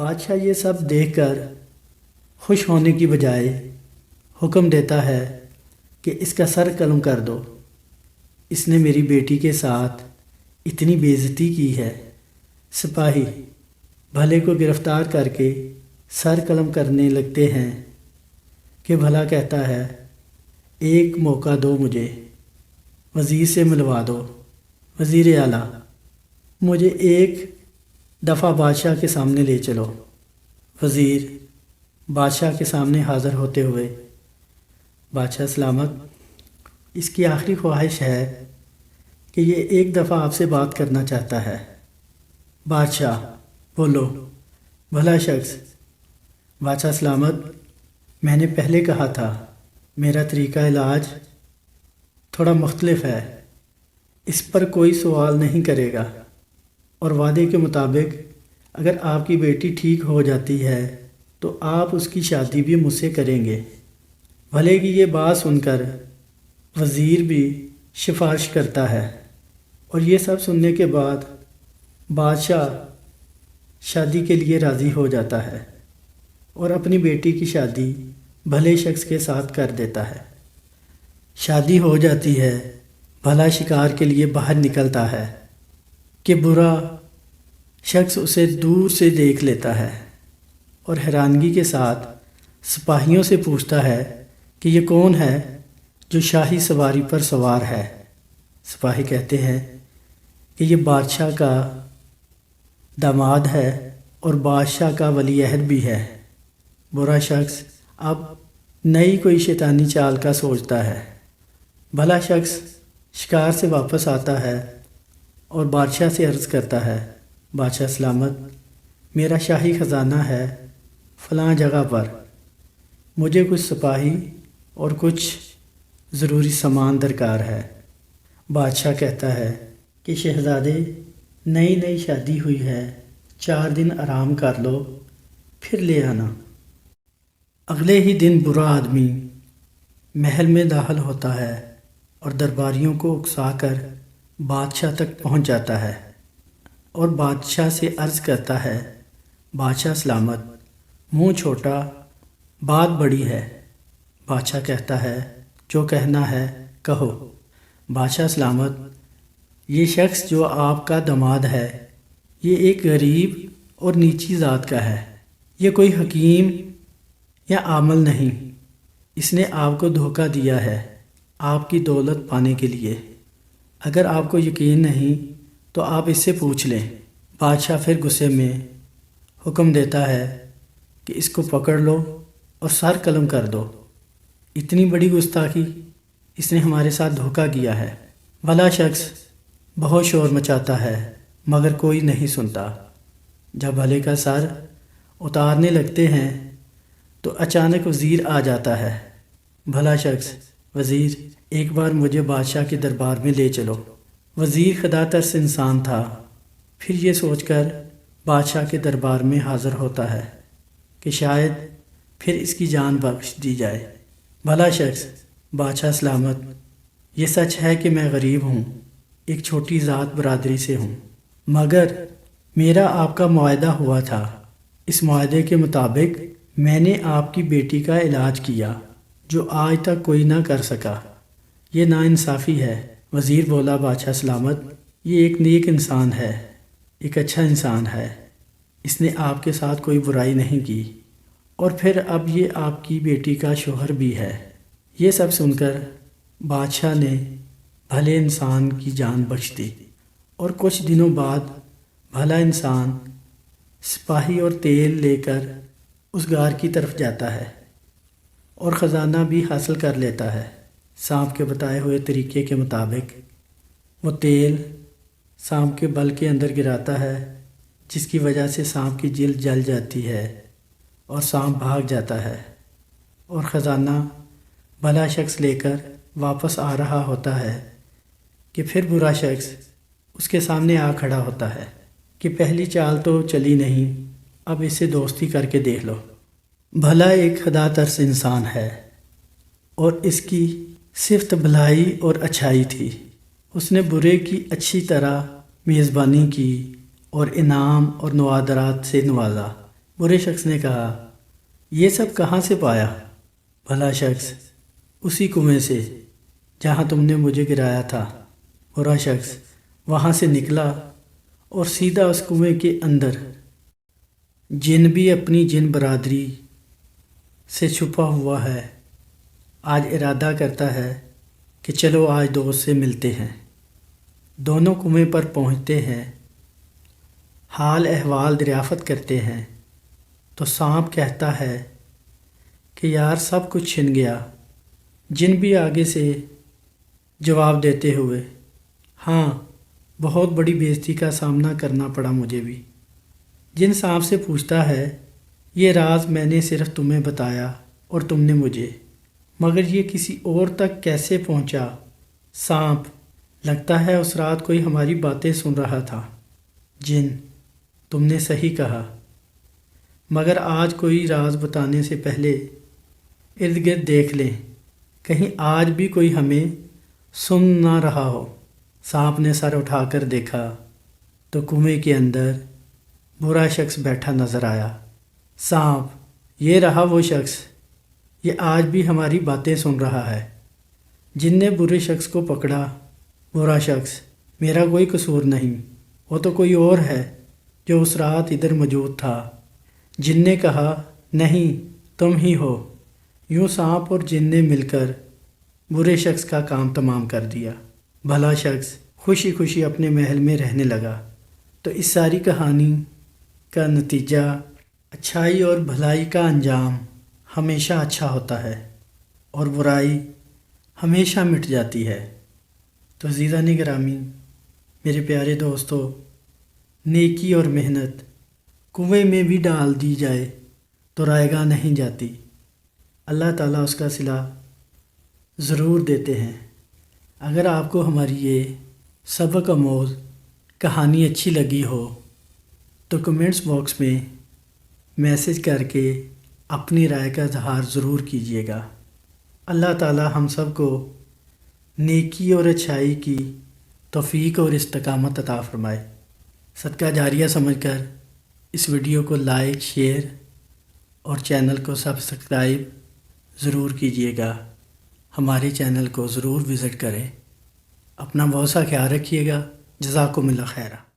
بادشاہ یہ سب دیکھ کر خوش ہونے کی بجائے حکم دیتا ہے کہ اس کا سر قلم کر دو، اس نے میری بیٹی کے ساتھ اتنی بے عزتی کی ہے۔ سپاہی بھلے کو گرفتار کر کے سر قلم کرنے لگتے ہیں کہ بھلا کہتا ہے ایک موقع دو، مجھے وزیر سے ملوا دو۔ وزیر اعلیٰ مجھے ایک دفعہ بادشاہ کے سامنے لے چلو۔ وزیر بادشاہ کے سامنے حاضر ہوتے ہوئے، بادشاہ سلامت، اس کی آخری خواہش ہے کہ یہ ایک دفعہ آپ سے بات کرنا چاہتا ہے۔ بادشاہ بولو، بھلا شخص۔ بادشاہ سلامت، میں نے پہلے کہا تھا میرا طریقہ علاج تھوڑا مختلف ہے، اس پر کوئی سوال نہیں کرے گا، اور وعدے کے مطابق اگر آپ کی بیٹی ٹھیک ہو جاتی ہے تو آپ اس کی شادی بھی مجھ سے کریں گے۔ بھلے کی یہ بات سن کر وزیر بھی سفارش کرتا ہے، اور یہ سب سننے کے بعد بادشاہ شادی کے لیے راضی ہو جاتا ہے اور اپنی بیٹی کی شادی بھلے شخص کے ساتھ کر دیتا ہے۔ شادی ہو جاتی ہے، بھلا شکار کے لیے باہر نکلتا ہے کہ برا شخص اسے دور سے دیکھ لیتا ہے اور حیرانگی کے ساتھ سپاہیوں سے پوچھتا ہے کہ یہ کون ہے جو شاہی سواری پر سوار ہے۔ سپاہی کہتے ہیں کہ یہ بادشاہ کا داماد ہے اور بادشاہ کا ولی عہد بھی ہے۔ برا شخص اب نئی کوئی شیطانی چال کا سوچتا ہے۔ بھلا شخص شکار سے واپس آتا ہے اور بادشاہ سے عرض کرتا ہے، بادشاہ سلامت، میرا شاہی خزانہ ہے فلاں جگہ پر، مجھے کچھ سپاہی اور کچھ ضروری سامان درکار ہے۔ بادشاہ کہتا ہے کہ شہزادے، نئی شادی ہوئی ہے، 4 دن آرام کر لو، پھر لے آنا۔ اگلے ہی دن برا آدمی محل میں داخل ہوتا ہے اور درباریوں کو اکسا کر بادشاہ تک پہنچ جاتا ہے اور بادشاہ سے عرض کرتا ہے، بادشاہ سلامت، منہ چھوٹا بات بڑی ہے۔ بادشاہ کہتا ہے، جو کہنا ہے کہو۔ بادشاہ سلامت، یہ شخص جو آپ کا داماد ہے یہ ایک غریب اور نیچی ذات کا ہے، یہ کوئی حکیم یا عامل نہیں، اس نے آپ کو دھوکہ دیا ہے آپ کی دولت پانے کے لیے۔ اگر آپ کو یقین نہیں تو آپ اس سے پوچھ لیں۔ بادشاہ پھر غصے میں حکم دیتا ہے کہ اس کو پکڑ لو اور سر قلم کر دو، اتنی بڑی گستاخی، اس نے ہمارے ساتھ دھوکہ کیا ہے۔ بھلا شخص بہت شور مچاتا ہے مگر کوئی نہیں سنتا۔ جب بھلے کا سر اتارنے لگتے ہیں تو اچانک وزیر آ جاتا ہے۔ بھلا شخص، وزیر، ایک بار مجھے بادشاہ کے دربار میں لے چلو۔ وزیر خدا ترس انسان تھا، پھر یہ سوچ کر بادشاہ کے دربار میں حاضر ہوتا ہے کہ شاید پھر اس کی جان بخش دی جائے۔ بھلا شخص، بادشاہ سلامت، یہ سچ ہے کہ میں غریب ہوں، ایک چھوٹی ذات برادری سے ہوں، مگر میرا آپ کا معاہدہ ہوا تھا، اس معاہدے کے مطابق میں نے آپ کی بیٹی کا علاج کیا جو آج تک کوئی نہ کر سکا، یہ ناانصافی ہے۔ وزیر بولا، بادشاہ سلامت، یہ ایک نیک انسان ہے، ایک اچھا انسان ہے، اس نے آپ کے ساتھ کوئی برائی نہیں کی، اور پھر اب یہ آپ کی بیٹی کا شوہر بھی ہے۔ یہ سب سن کر بادشاہ نے بھلے انسان کی جان بخش دی، اور کچھ دنوں بعد بھلا انسان سپاہی اور تیل لے کر اس غار کی طرف جاتا ہے اور خزانہ بھی حاصل کر لیتا ہے۔ سانپ کے بتائے ہوئے طریقے کے مطابق وہ تیل سانپ کے بل کے اندر گراتا ہے، جس کی وجہ سے سانپ کی جلد جل جاتی ہے اور سانپ بھاگ جاتا ہے، اور خزانہ بھلا شخص لے کر واپس آ رہا ہوتا ہے کہ پھر برا شخص اس کے سامنے آ کھڑا ہوتا ہے کہ پہلی چال تو چلی نہیں، اب اسے دوستی کر کے دیکھ لو۔ بھلا ایک خدا ترس انسان ہے اور اس کی صفت بھلائی اور اچھائی تھی، اس نے برے کی اچھی طرح میزبانی کی اور انعام اور نوادرات سے نوازا۔ برے شخص نے کہا، یہ سب کہاں سے پایا؟ بھلا شخص، اسی کنویں سے جہاں تم نے مجھے گرایا تھا۔ برا شخص وہاں سے نکلا اور سیدھا اس کنویں کے اندر۔ جن بھی اپنی جن برادری سے چھپا ہوا ہے، آج ارادہ کرتا ہے کہ چلو آج دوست سے ملتے ہیں۔ دونوں کنویں پر پہنچتے ہیں، حال احوال دریافت کرتے ہیں تو سانپ کہتا ہے کہ یار سب کچھ چھن گیا۔ جن بھی آگے سے جواب دیتے ہوئے، ہاں بہت بڑی بےعزتی کا سامنا کرنا پڑا مجھے بھی۔ جن سانپ سے پوچھتا ہے، یہ راز میں نے صرف تمہیں بتایا اور تم نے مجھے، مگر یہ کسی اور تک کیسے پہنچا؟ سانپ، لگتا ہے اس رات کوئی ہماری باتیں سن رہا تھا۔ جن، تم نے صحیح کہا، مگر آج کوئی راز بتانے سے پہلے ارد گرد دیکھ لیں، کہیں آج بھی کوئی ہمیں سن نہ رہا ہو۔ سانپ نے سر اٹھا کر دیکھا تو کنویں کے اندر برا شخص بیٹھا نظر آیا۔ سانپ، یہ رہا وہ شخص، یہ آج بھی ہماری باتیں سن رہا ہے۔ جن نے برے شخص کو پکڑا۔ برا شخص، میرا کوئی قصور نہیں، وہ تو کوئی اور ہے جو اس رات ادھر موجود تھا۔ جن نے کہا، نہیں تم ہی ہو۔ یوں سانپ اور جن نے مل کر برے شخص کا کام تمام کر دیا۔ بھلا شخص خوشی خوشی اپنے محل میں رہنے لگا۔ تو اس ساری کہانی کا نتیجہ، اچھائی اور بھلائی کا انجام ہمیشہ اچھا ہوتا ہے اور برائی ہمیشہ مٹ جاتی ہے۔ تو عزیزان گرامی، میرے پیارے دوستو، نیکی اور محنت کنویں میں بھی ڈال دی جائے تو رائے گاہ نہیں جاتی، اللہ تعالیٰ اس کا صلہ ضرور دیتے ہیں۔ اگر آپ کو ہماری یہ سبق آموز کہانی اچھی لگی ہو تو کمنٹس باکس میں میسج کر کے اپنی رائے کا اظہار ضرور کیجیے گا۔ اللہ تعالیٰ ہم سب کو نیکی اور اچھائی کی توفیق اور استقامت عطا فرمائے۔ صدقہ جاریہ سمجھ کر اس ویڈیو کو لائک، شیئر اور چینل کو سبسکرائب ضرور کیجیے گا۔ ہمارے چینل کو ضرور وزٹ کریں۔ اپنا بہت سا خیال رکھیے گا۔ جزاکم اللہ خیرہ۔